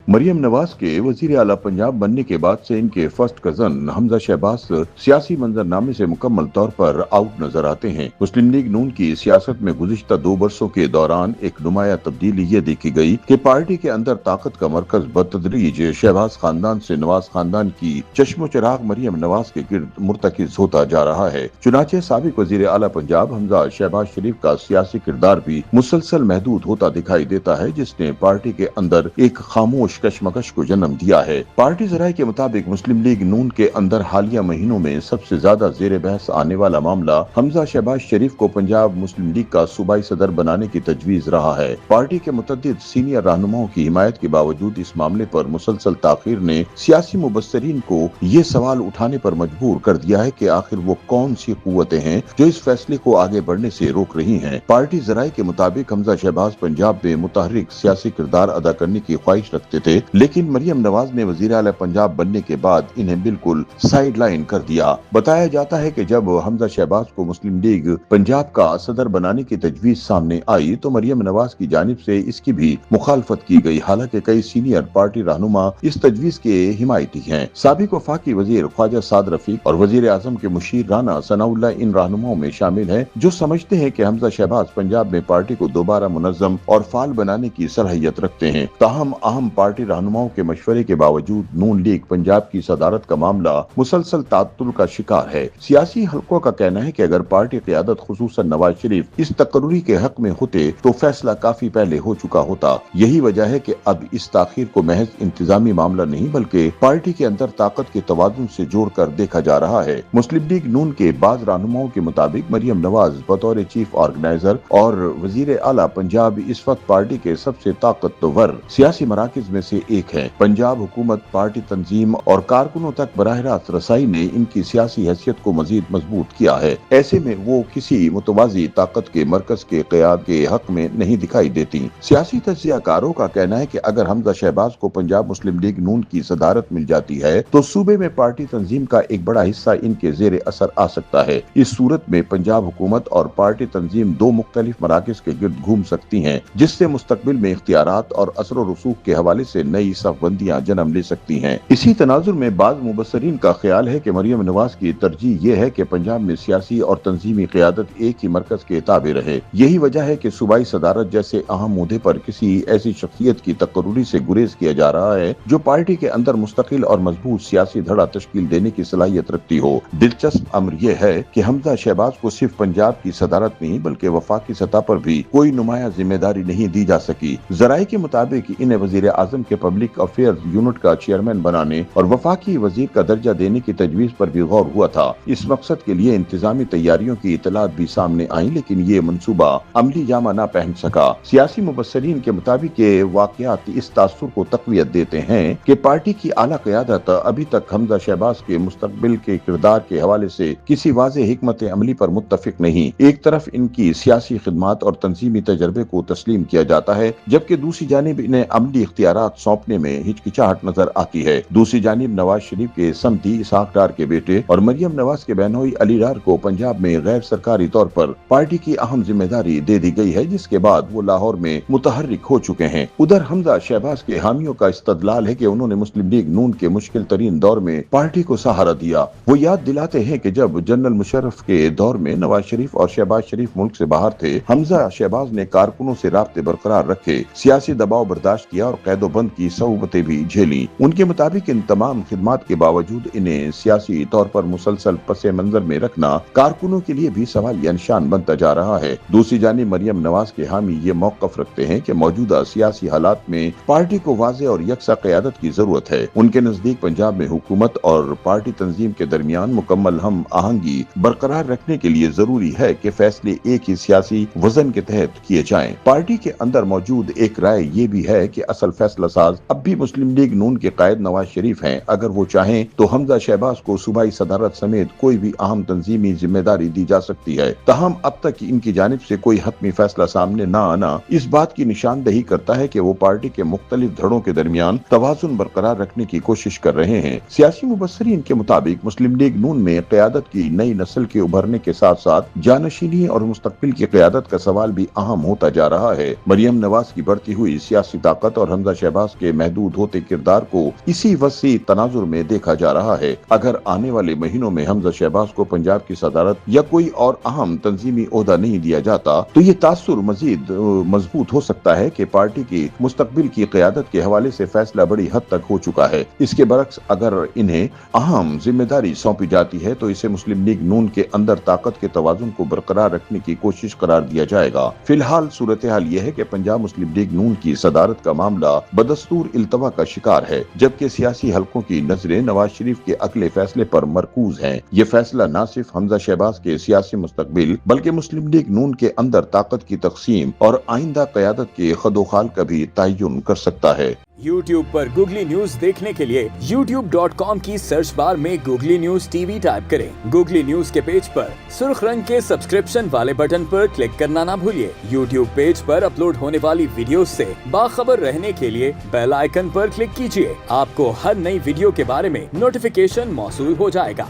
मरियम नवाज के वजीर आला पंजाब बनने के बाद से इनके फर्स्ट कजन हमजा शहबाज सियासी मंजरनामे से मुकम्मल तौर पर आउट नजर आते हैं। मुस्लिम लीग नून की सियासत में गुज़िश्ता 2 वर्षों के दौरान एक नुमाया तब्दीली ये देखी गई कि पार्टी के अंदर ताकत का मरकज बतदरीज शहबाज खानदान से नवाज खानदान की चश्मो चिराग मरियम नवाज के गिर्द मुर्तकिज होता जा रहा है। चुनाचे साबिक वजीर आला पंजाब हमजा शहबाज शरीफ का सियासी किरदार भी मुसलसल महदूद होता दिखाई देता है, जिसने पार्टी के अंदर एक खामोश कशमकश को जन्म दिया है। पार्टी ज़राए के मुताबिक मुस्लिम लीग नून के अंदर हालिया महीनों में सबसे ज्यादा जेर बहस आने वाला मामला हमजा शहबाज शरीफ को पंजाब मुस्लिम लीग का सूबाई सदर बनाने की तजवीज रहा है। पार्टी के मुतअद्दिद सीनियर रहनुमाओं की हिमायत के बावजूद इस मामले पर मुसलसल ताखीर ने सियासी मुबस्सरीन को ये सवाल उठाने पर मजबूर कर दिया है कि आखिर वो कौन सी कुव्वतें हैं जो इस फैसले को आगे बढ़ने से रोक रही हैं। पार्टी ज़राए के मुताबिक हमजा शहबाज पंजाब में मुतहर्रिक सियासी किरदार अदा करने की ख्वाहिश रखते थे, लेकिन मरियम नवाज ने वजीर आला पंजाब बनने के बाद इन्हें बिल्कुल साइड लाइन कर दिया। बताया जाता है कि जब हमजा शहबाज को मुस्लिम लीग पंजाब का सदर बनाने की तजवीज सामने आई तो मरियम नवाज की जानिब से इसकी भी मुखालफत की गई। हालांकि कई सीनियर पार्टी रहनुमा इस तजवीज के हिमायती हैं। साबिक वफाकी वजीर ख्वाजा साद रफीक और वजीर आजम के मुशीर राना सनाउल्लाह इन रहनुमाओं में शामिल हैं जो समझते हैं कि हमजा शहबाज पंजाब में पार्टी को दोबारा मुनज़्ज़म और फाल बनाने की सलाहियत रखते हैं। ताहम अहम पार्टी रहनुमाओं के मशवरे के बावजूद नून लीग पंजाब की सदारत का मामला मुसलसल तातुल का शिकार है। सियासी हलकों का कहना है कि अगर पार्टी क़यादत खुसूसन नवाज शरीफ इस तकर्री के हक में होते तो फैसला काफी पहले हो चुका होता। यही वजह है कि अब इस ताखीर को महज इंतजामी मामला नहीं बल्कि पार्टी के अंदर ताकत के तवाज़ुन से जोड़कर देखा जा रहा है। मुस्लिम लीग नून के बाज़ रहनुमाओं के मुताबिक मरियम नवाज बतौर चीफ ऑर्गेनाइजर और वजीर आला पंजाब इस वक्त पार्टी के सबसे ताकतवर सियासी मराकज में से एक है। पंजाब हुकूमत, पार्टी तंजीम और कारकुनों तक बराह रास्त रसाई ने इनकी सियासी हैसियत को मजीद मजबूत किया है। ऐसे में वो किसी मुतवाजी ताकत के मरकज के क़याद के हक में नहीं दिखाई देती। सियासी तज्ज़ियाकारों का कहना है कि अगर हमजा शहबाज को पंजाब मुस्लिम लीग नून की सदारत मिल जाती है तो सूबे में पार्टी तंजीम का एक बड़ा हिस्सा इनके जेर असर आ सकता है। इस सूरत में पंजाब हुकूमत और पार्टी तंजीम दो मुख्तलिफ मराकज के गिर्द घूम सकती हैं, जिससे मुस्तकबिल में इख्तियारात और असर व रसूख के हवाले से नई सफबंदियां जन्म ले सकती हैं। इसी तनाजुर में बाज़ मुबस्सरीन का ख्याल है कि मरियम नवाज की तरजीह ये है कि पंजाब में सियासी और तंजीमी क़यादत एक ही मरकज के ताबे रहे। यही वजह है कि सूबाई सदारत जैसे अहम मुद्दे पर किसी ऐसी शख्सियत की तकर्री से गुरेज किया जा रहा है जो पार्टी के अंदर मुस्तकिल और मजबूत सियासी धड़ा तश्कील देने की सलाहियत रखती हो। दिलचस्प अमर यह है कि हमजा शहबाज को सिर्फ पंजाब की सदारत नहीं बल्कि वफाकी सतह पर भी कोई नुमाया जिम्मेदारी नहीं दी जा सकी। ज़राए के मुताबिक इन्हें वजीर आजम के पब्लिक अफेयर यूनिट का चेयरमैन बनाने और वफाकी वजीर का दर्जा देने की तजवीज पर भी गौर हुआ था। इस मकसद के लिए इंतजामी तैयारियों की इतलात भी सामने आई, लेकिन ये मंसूबा अमली जामा न पहन सका। सियासी मुबस्सरीन के मुताबिक ये वाकयात इस तासुर को तक़वियत देते हैं कि पार्टी की आला क़यादत अभी तक हमजा शहबाज के मुस्तकबिल के किरदार के हवाले से किसी वाज़ेह हिकमत अमली पर मुत्तफिक नहीं। एक तरफ इनकी सियासी खिदमात और तंजीमी तजर्बे को तस्लीम किया जाता है, जबकि दूसरी जानिब इन्हें अमली इख्तियारात सौंपने में हिचकिचाहट नजर आती है। दूसरी जानिब नवाज शरीफ के समधी इसहाक डार के बेटे और मरियम नवाज के बहनोई अली डार को पंजाब में गैर सरकारी तौर पर पार्टी की अहम जिम्मेदारी दे दी गई है, जिसके बाद वो लाहौर में मुतहर्रिक हो चुके हैं। उधर हमजा शहबाज के हामियों का इस्तदलाल है कि उन्होंने मुस्लिम लीग नून के मुश्किल तरीन दौर में पार्टी को सहारा दिया। वो याद दिलाते हैं कि जब जनरल मुशर्रफ के दौर में नवाज शरीफ और शहबाज शरीफ मुल्क से बाहर थे, हमजा शहबाज ने कारकुनों से राब्ते बरकरार रखे, सियासी दबाव बर्दाश्त किया और कैदोबंद की सऊबतें भी झेली। उनके मुताबिक इन तमाम खिदमात के बावजूद इन्हें सियासी तौर पर मुसलसल पसे मंजर में रखना कारकुनों के लिए भी सवालिया निशान बनता जा रहा है। दूसरी जानिब मरियम नवाज के हामी ये मौक़िफ़ रखते हैं कि मौजूदा सियासी हालात में पार्टी को वाज़ेह और यकसा क़यादत की जरूरत है। उनके नजदीक पंजाब में हुकूमत और पार्टी तंजीम के दरमियान मुकम्मल हम आहंगी बरकरार रखने के लिए जरूरी है कि फैसले एक ही सियासी वजन के तहत किए जाएं। पार्टी के अंदर मौजूद एक राय ये भी है कि असल फैसला साज अब भी मुस्लिम लीग नून के कायद नवाज शरीफ हैं। अगर वो चाहें तो हमजा शहबाज को सूबाई सदारत समेत कोई भी अहम तंजीमी जिम्मेदारी दी जा सकती है। तहम अब तक इनकी जानिब से कोई हतमी फैसला सामने न आना इस बात की निशानदही करता है कि वो पार्टी के मुख्तलिफ धड़ों के दरमियान तवाजुन बरकरार रखने की कोशिश कर रहे हैं। सियासी मुबस्सरीन के मुताबिक मुस्लिम लीग नून में क़यादत की नई नस्ल के उभरने के साथ साथ जानशीनी और मुस्तकबिल की क़यादत का सवाल भी अहम होता जा रहा है। मरियम नवाज की बढ़ती हुई सियासी ताकत और हमजा शहबाज शहबाज के महदूद होते किरदार को इसी वसी तनाजुर में देखा जा रहा है। अगर आने वाले महीनों में हमजा शहबाज को पंजाब की सदारत या कोई और अहम तंजीमी ओहदा नहीं दिया जाता तो ये तासुर मजीद मजबूत हो सकता है कि पार्टी की मुस्तकबिल की क़यादत के हवाले से फैसला बड़ी हद तक हो चुका है। इसके बरक्स अगर इन्हें अहम जिम्मेदारी सौंपी जाती है तो इसे मुस्लिम लीग नून के अंदर ताकत के तवाजुन को बरकरार रखने की कोशिश करार दिया जाएगा। फिलहाल सूरत हाल यह है कि पंजाब मुस्लिम लीग नून की सदारत का मामला बदस्तूर इल्तवा का शिकार है, जबकि सियासी हलकों की नजरें नवाज शरीफ के अगले फैसले पर मरकूज हैं। ये फैसला न सिर्फ हमजा शहबाज के सियासी मुस्तकबिल बल्कि मुस्लिम लीग नून के अंदर ताकत की तकसीम और आइंदा क़यादत के खदोखाल का भी तयन कर सकता है। YouTube पर गूगली न्यूज देखने के लिए youtube.com की सर्च बार में गूगली न्यूज टीवी टाइप करें। गूगली न्यूज के पेज पर सुर्ख रंग के सब्सक्रिप्शन वाले बटन पर क्लिक करना ना भूलिए। YouTube पेज पर अपलोड होने वाली वीडियो से बाखबर रहने के लिए बेल आइकन पर क्लिक कीजिए। आपको हर नई वीडियो के बारे में नोटिफिकेशन मौसूल हो जाएगा।